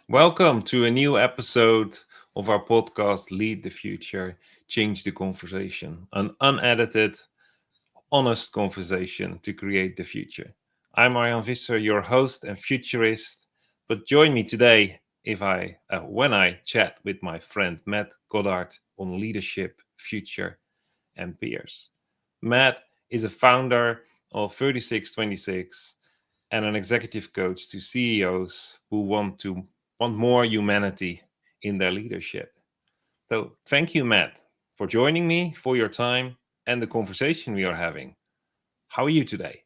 Welcome to a new episode of our podcast, Lead the Future, Change the Conversation, an unedited, honest conversation to create the future. I'm Arjan Visser, your host and futurist, but join me today when I chat with my friend Matt Goddard on leadership, future, and peers. Matt is a founder of 3626 and an executive coach to CEOs who want more humanity in their leadership. So thank you, Matt, for joining me, for your time and the conversation we are having. How are you today?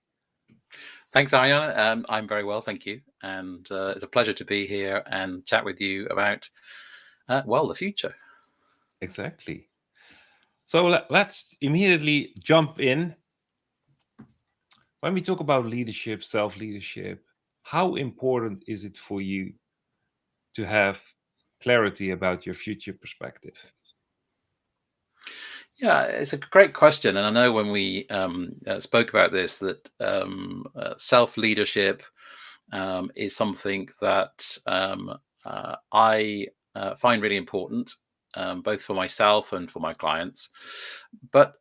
Thanks, Arjan. I'm very well, thank you. And it's a pleasure to be here and chat with you about, the future. Exactly. So let's immediately jump in. When we talk about leadership, self leadership, how important is it for you to have clarity about your future perspective? Yeah, it's a great question. And I know when we spoke about this, that self-leadership is something that I find really important, both for myself and for my clients. But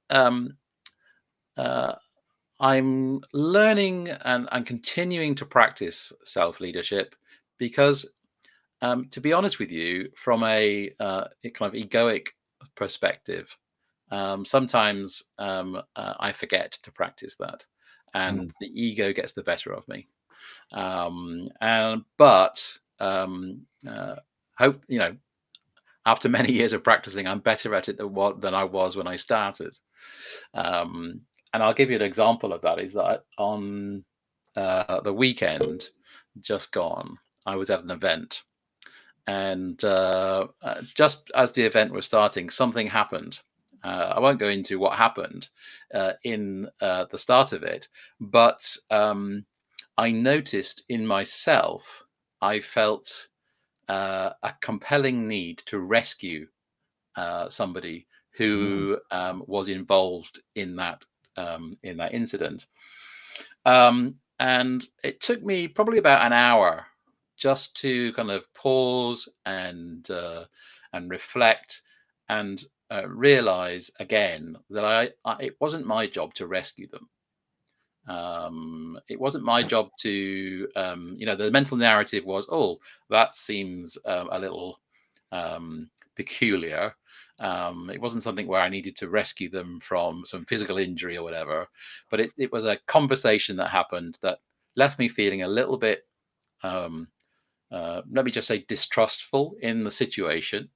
uh, I'm learning and continuing to practice self-leadership because, to be honest with you, from a kind of egoic perspective, sometimes I forget to practice that, and Mm, the ego gets the better of me. But hope after many years of practicing, I'm better at it than I was when I started. Um, and I'll give you an example of that. Is that on the weekend just gone, I was at an event, and just as the event was starting, something happened. I won't go into what happened in the start of it, but I noticed in myself, I felt a compelling need to rescue somebody mm, who was involved in that incident. And it took me probably about an hour just to kind of pause and reflect and realize again that it wasn't my job to rescue them. It wasn't my job to, the mental narrative was, oh, that seems a little peculiar. It wasn't something where I needed to rescue them from some physical injury or whatever, but it was a conversation that happened that left me feeling a little bit, um, let me just say, distrustful in the situation.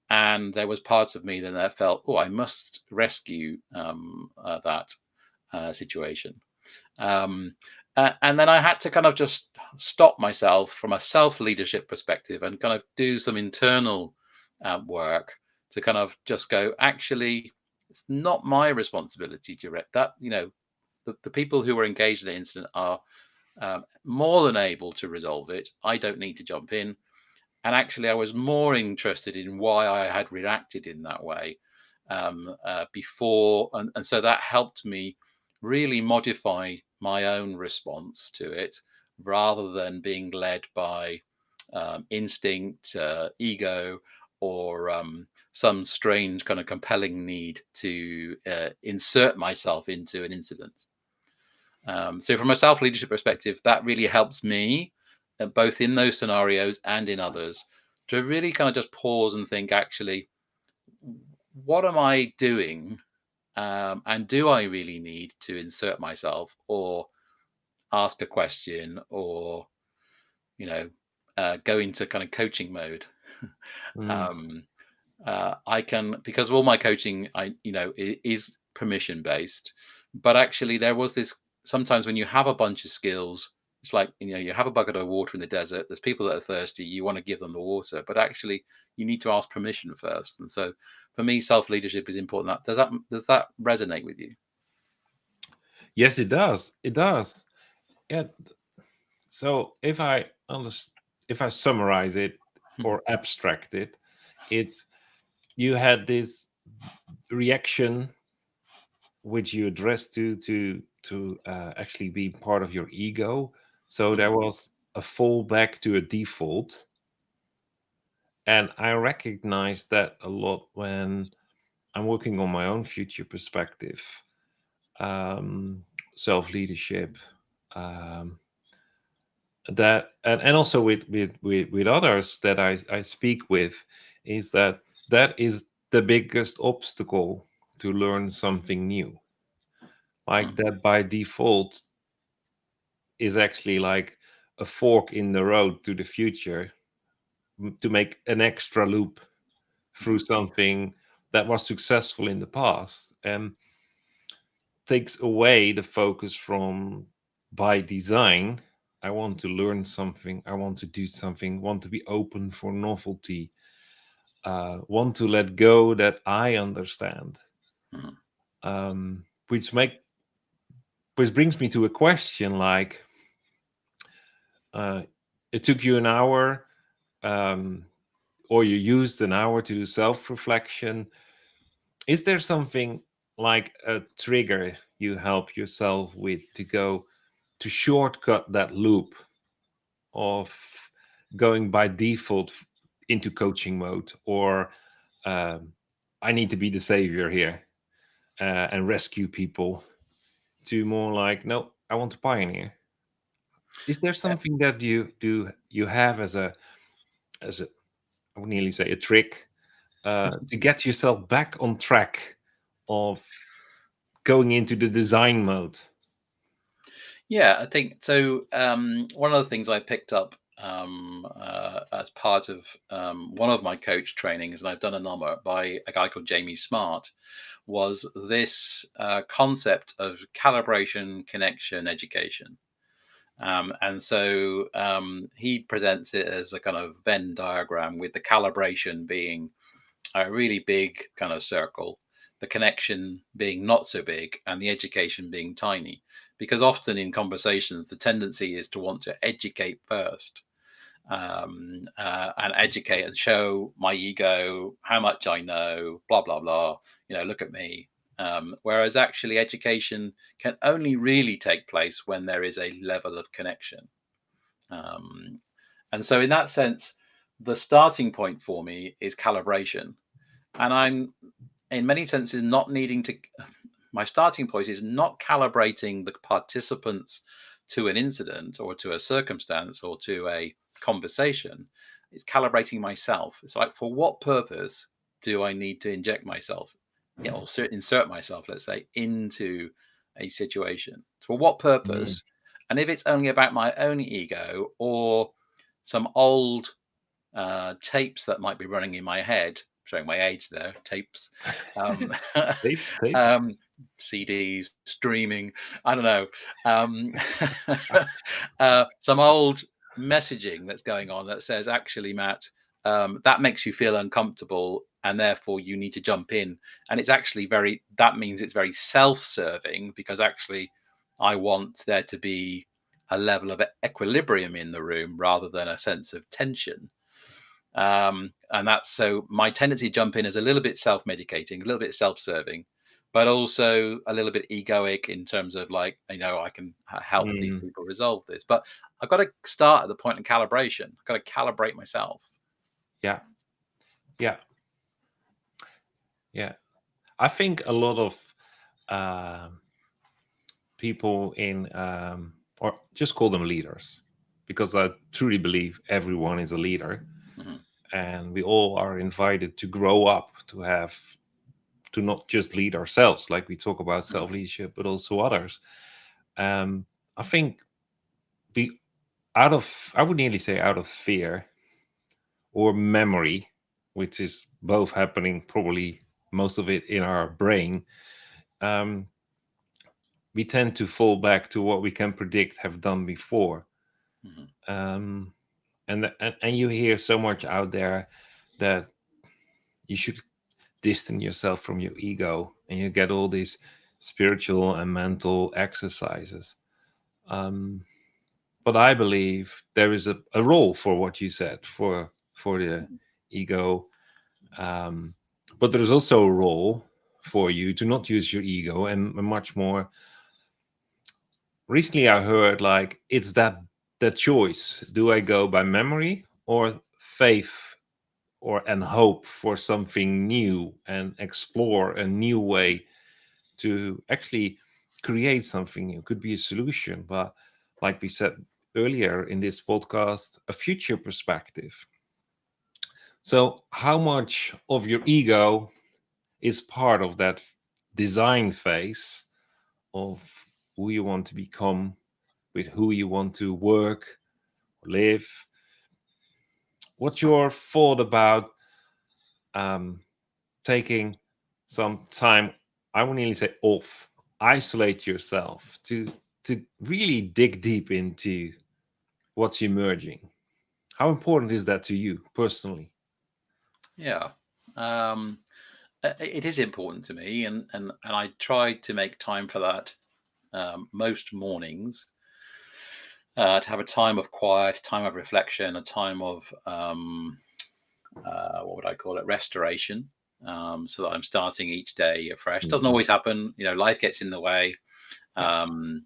And there was parts of me that felt, oh, I must rescue that situation. Um, and then I had to kind of just stop myself from a self leadership perspective and kind of do some internal work to kind of just go, actually, it's not my responsibility to direct that. The people who were engaged in the incident are more than able to resolve it. I don't need to jump in. And actually, I was more interested in why I had reacted in that way before. And so that helped me really modify my own response to it rather than being led by instinct, ego, or some strange kind of compelling need to insert myself into an incident. So, from a self leadership perspective, that really helps me, both in those scenarios and in others, to really kind of just pause and think, actually, what am I doing? And do I really need to insert myself or ask a question or, you know, go into kind of coaching mode? mm. um, I can, because all my coaching, is permission based. But actually, there was this, sometimes when you have a bunch of skills, it's like, you have a bucket of water in the desert. There's people that are thirsty. You want to give them the water, but actually, you need to ask permission first. And so, for me, self leadership is important. Does that resonate with you? Yes, it does. It does. Yeah. So if I summarize it or abstract it, it's you had this reaction which you addressed to actually be part of your ego. So there was a fallback to a default, And I recognize that a lot when I'm working on my own future perspective, um, self leadership, um, that and also with others that I speak with, is that that is the biggest obstacle to learn something new. Like Mhm. that by default is actually like a fork in the road to the future, to make an extra loop through Mhm. something that was successful in the past, and takes away the focus from, by design, I want to learn something, I want to do something, want to be open for novelty, want to let go that I understand. Mhm. Which make which brings me to a question like, uh, it took you an hour, um, or you used an hour to do self-reflection. Is there something like a trigger you help yourself with to go to shortcut that loop of going by default into coaching mode, or um, I need to be the savior here, and rescue people, to more like, no, I want to pioneer? Is there Uh, something that you have as a, I would nearly say a trick, to get yourself back on track of going into the design mode? Yeah, I think so. One of the things I picked up as part of one of my coach trainings, and I've done a number by a guy called Jamie Smart, was this concept of calibration, connection, education. And so he presents it as a kind of Venn diagram, with the calibration being a really big kind of circle, the connection being not so big, and the education being tiny. Because often in conversations, the tendency is to want to educate first, and educate and show my ego how much I know, blah, blah, blah, look at me. Whereas actually, education can only really take place when there is a level of connection. Um, and so, in that sense, the starting point for me is calibration. And I'm, in many senses, not needing to, my starting point is not calibrating the participants to an incident or to a circumstance or to a conversation. It's calibrating myself. It's like, for what purpose do I need to inject myself, or insert myself, let's say, into a situation? For what Mm. purpose? And if it's only about my own ego or some old tapes that might be running in my head, showing my age there, tapes, um, Tapes. um, CDs, streaming, I don't know, um, some old messaging that's going on that says, actually, Matt, that makes you feel uncomfortable, and therefore you need to jump in. And it's actually that means it's very self serving, because actually I want there to be a level of equilibrium in the room rather than a sense of tension. And that's, so my tendency to jump in is a little bit self-medicating, a little bit self-serving, but also a little bit egoic, in terms of, like, I can help these Mm. people resolve this. But I've got to start at the point of calibration. I've got to calibrate myself. Yeah, yeah, yeah. I think a lot of um people in, or just call them leaders, because I truly believe everyone is a leader, Mhm. and we all are invited to grow up, to have, to not just lead ourselves, like we talk about Mhm. self leadership, but also others. I think, be out of, I would nearly say, out of fear or memory, which is both happening, probably most of it in our brain. um, we tend to fall back to what we can predict, have done before. Mhm. um, and you hear so much out there that you should distance yourself from your ego, and you get all these spiritual and mental exercises. um, but I believe there is a role for what you said, for the ego. um, but there's also a role for you to not use your ego, and much more. Recently I heard, like, it's that choice: do I go by memory or faith and hope for something new and explore a new way to actually create something new. Could be a solution, but like we said earlier in this podcast, a future perspective. So how much of your ego is part of that design phase of who you want to become, with who you want to work, live? What's your thought about um, taking some time, I would nearly say off, isolate yourself to really dig deep into what's emerging? How important is that to you personally? Yeah. Um, it is important to me, and I try to make time for that most mornings, to have a time of quiet, time of reflection, a time of what would I call it, restoration, so that I'm starting each day afresh. Doesn't Mhm. always happen, life gets in the way. Yeah. Um,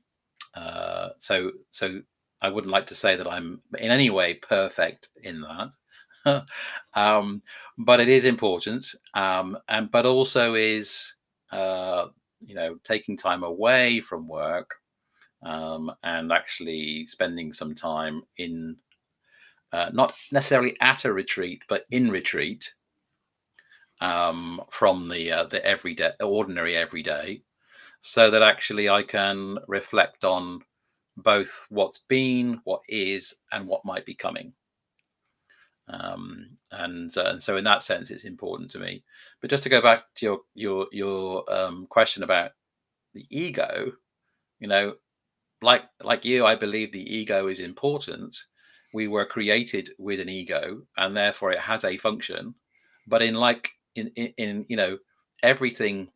so I wouldn't like to say that I'm in any way perfect in that. um, but it is important, and but also is uh, taking time away from work, and actually spending some time in, not necessarily at a retreat, but in retreat, from the everyday, ordinary everyday, so that actually I can reflect on both what's been, what is, and what might be coming. And so in that sense, it's important to me. But just to go back to your question about the ego, you know, like you, I believe the ego is important. We were created with an ego, and therefore it has a function. But in everything,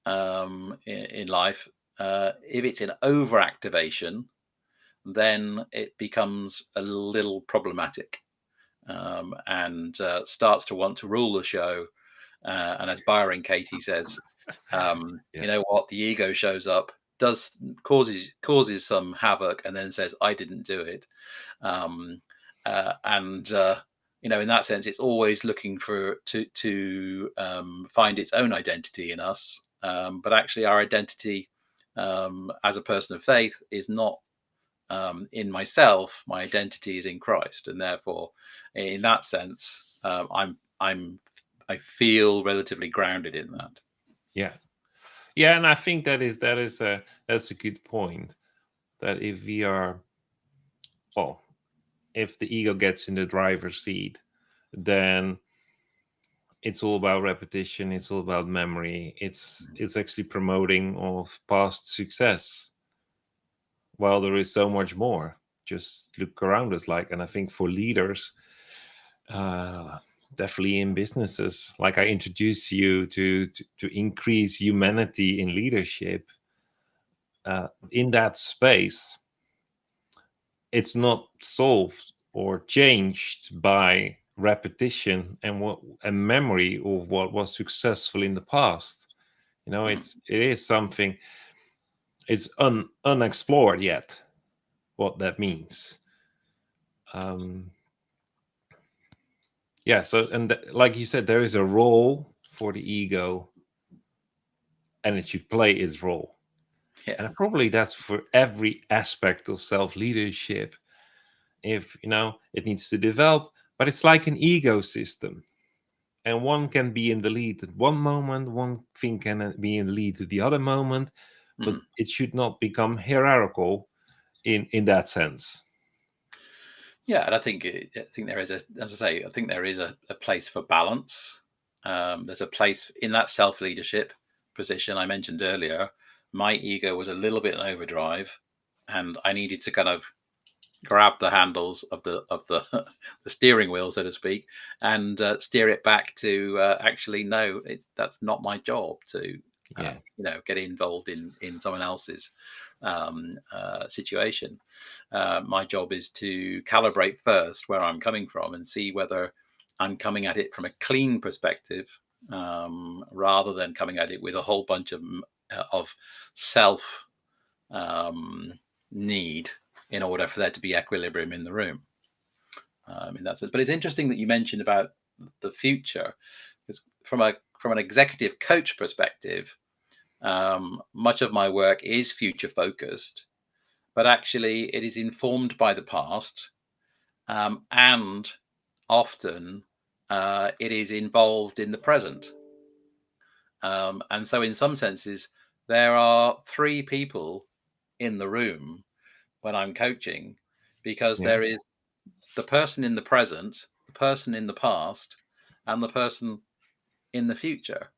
in life, if it's in overactivation, then it becomes a little problematic, and starts to want to rule the show. And as Byron Katie says, Yeah. you know what, the ego shows up, does causes some havoc, and then says, "I didn't do it." Um, and In that sense, it's always looking for to find its own identity in us. But actually, our identity, as a person of faith, is not in myself. My identity is in Christ, and therefore, in that sense, I feel relatively grounded in that. Yeah. Yeah, and I think that's a good point. That if we are, well, if the ego gets in the driver's seat, then it's all about repetition, it's all about memory, it's actually promoting of past success, while there is so much more. Just look around us, like, and I think for leaders, uh definitely in businesses, like I introduce you to increase humanity in leadership, in that space, it's not solved or changed by repetition and what a memory of what was successful in the past. Mhm. It is something, it's unexplored yet, what that means. um yeah, so, and like you said, there is a role for the ego, and it should play its role. Yeah. And probably that's for every aspect of self leadership. If it needs to develop, but it's like an ecosystem, and one can be in the lead at one moment, one thing can be in the lead to the other moment, but Mhm. it should not become hierarchical in that sense. Yeah, and I think there is as I say, I think there is a place for balance. There's a place in that self leadership position I mentioned earlier. My ego was a little bit in overdrive, and I needed to kind of grab the handles of the the steering wheel, so to speak, and steer it back to, actually, no, that's not my job to Yeah. get involved in someone else's situation. My job is to calibrate first where I'm coming from and see whether I'm coming at it from a clean perspective, rather than coming at it with a whole bunch of self, um, need, in order for there to be equilibrium in the room. In that sense. But it's interesting that you mentioned about the future. Because from an executive coach perspective, much of my work is future focused, but actually it is informed by the past, and often it is involved in the present. And so, in some senses, there are three people in the room when I'm coaching, because Yeah. there is the person in the present, the person in the past, and the person in the future.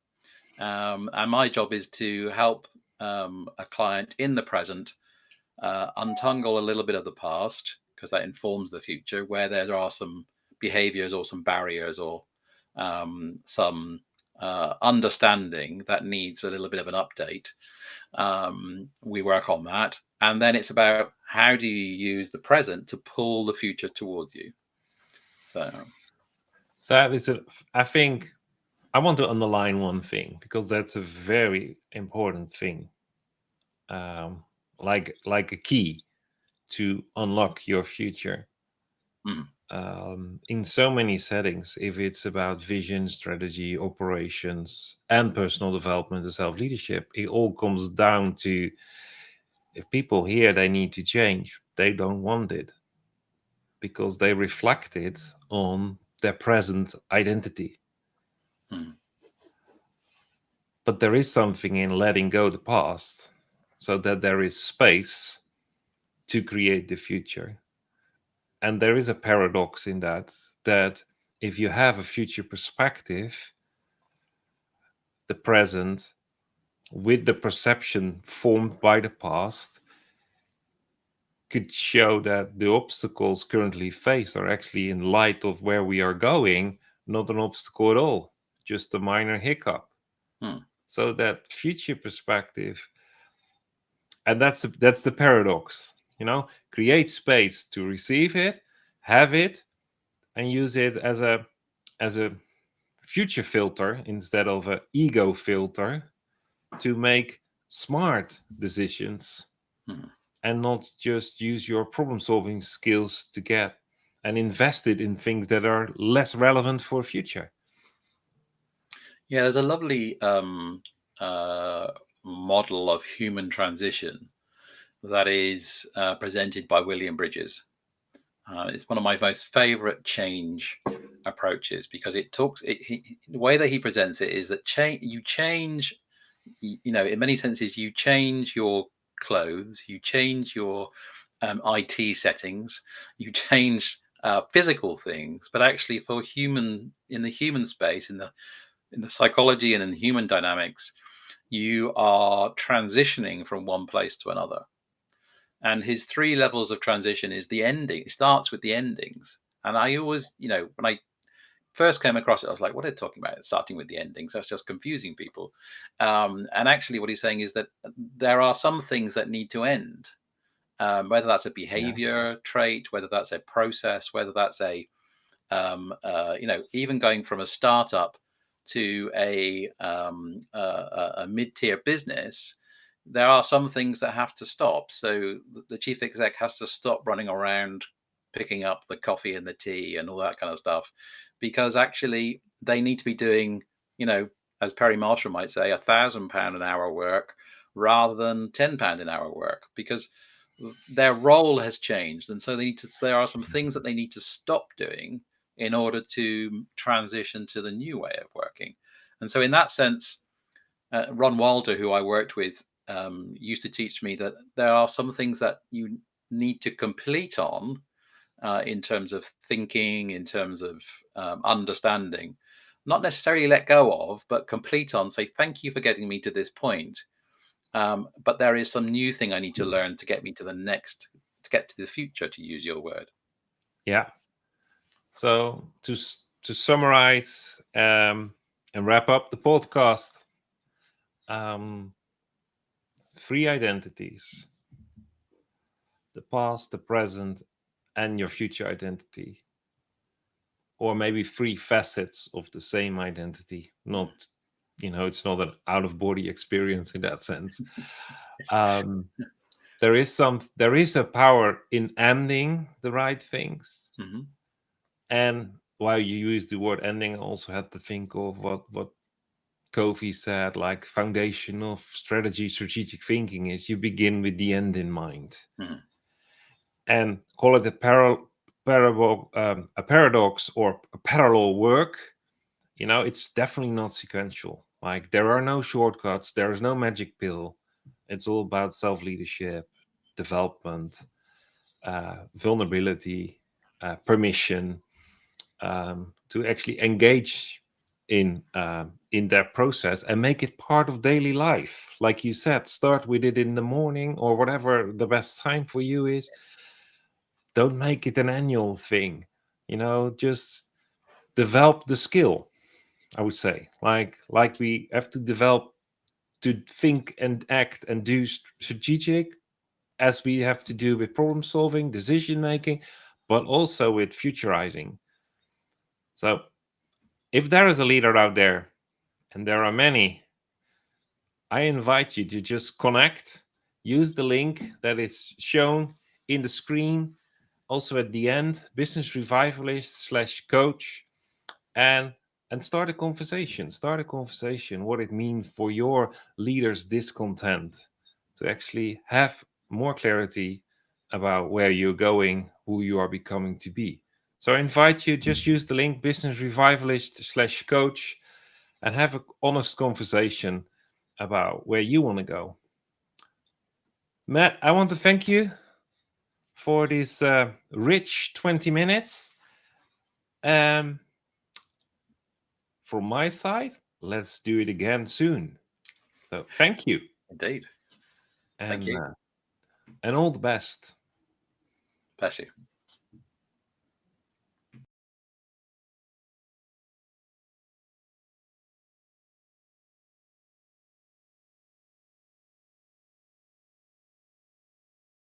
And my job is to help a client in the present untangle a little bit of the past, because that informs the future, where there are some behaviors or some barriers or some understanding that needs a little bit of an update. We work on that. And then it's about how do you use the present to pull the future towards you. So, That is I think I want to underline one thing because that's a very important thing. Um, like a key to unlock your future. mm, In so many settings, if it's about vision, strategy, operations, and personal development and self leadership, it all comes down to if people hear they need to change, they don't want it because they reflect it on their present identity. mm, But there is something in letting go the past so that there is space to create the future. And there is a paradox in that if you have a future perspective, the present with the perception formed by the past could show that the obstacles currently faced are actually in light of where we are going, not an obstacle at all, just a minor hiccup. mm. So that future perspective, and that's the paradox, create space to receive it, have it, and use it as a future filter instead of an ego filter to make smart decisions Mm. and not just use your problem solving skills to get and invest it in things that are less relevant for future. Yeah, there's a lovely uh, model of human transition that is presented by William Bridges. It's one of my most favorite change approaches, because it talks the way that he presents it is that you change, in many senses you change your clothes, you change your IT settings, you change physical things, but actually for human in the human space, in the psychology and in human dynamics, you are transitioning from one place to another. And his three levels of transition is the ending. It starts with the endings. And I always, when I first came across it, I was like, what are they talking about? Starting with the endings. That's just confusing people. And actually, what he's saying is that there are some things that need to end, whether that's a Yeah. behavior trait, whether that's a process, whether that's even going from a startup to a mid-tier business, there are some things that have to stop. So the chief exec has to stop running around picking up the coffee and the tea and all that kind of stuff, because actually they need to be doing, as Perry Marshall might say, £1,000 an hour work rather than £10 an hour work, because their role has changed, and so there are some things that they need to stop doing in order to transition to the new way of working. And so in that sense, Ron Wilder, who I worked with, used to teach me that there are some things that you need to complete on, in terms of thinking, in terms of understanding, not necessarily let go of, but complete on, say, thank you for getting me to this point. But there is some new thing I need to learn to get me to the next, to get to the future, to use your word. Yeah. So to summarize and wrap up the podcast, um, three identities: the past, the present, and your future identity, or maybe three facets of the same identity. Not, it's not an out of body experience in that sense. Um, there is a power in ending the right things, Mm-hmm. and while you use the word ending, I also had to think of what Kofi said, like foundation of strategic thinking is you begin with the end in mind, Mhm. and call it a paradox or a parallel work. It's definitely not sequential. Like there are no shortcuts, there is no magic pill. It's all about self-leadership, development, vulnerability, permission, to actually engage in that process and make it part of daily life. Like you said, start with it in the morning or whatever the best time for you is. Don't make it an annual thing. Just develop the skill. I would say, like we have to develop to think and act and do strategic, as we have to do with problem solving, decision making, but also with futurizing. So if there is a leader out there, and there are many, I invite you to just connect, use the link that is shown in the screen, also at the end, business revivalist/coach, and start a conversation. Start a conversation. What it means for your leaders' discontent, to actually have more clarity about where you're going, who you are becoming to be. So I invite you, just use the link business revivalist/coach and have an honest conversation about where you want to go. Matt, I want to thank you for this rich 20 minutes. Um, from my side, let's do it again soon. So thank you, Indeed. Thank and you. uh, and all the best. Bless you.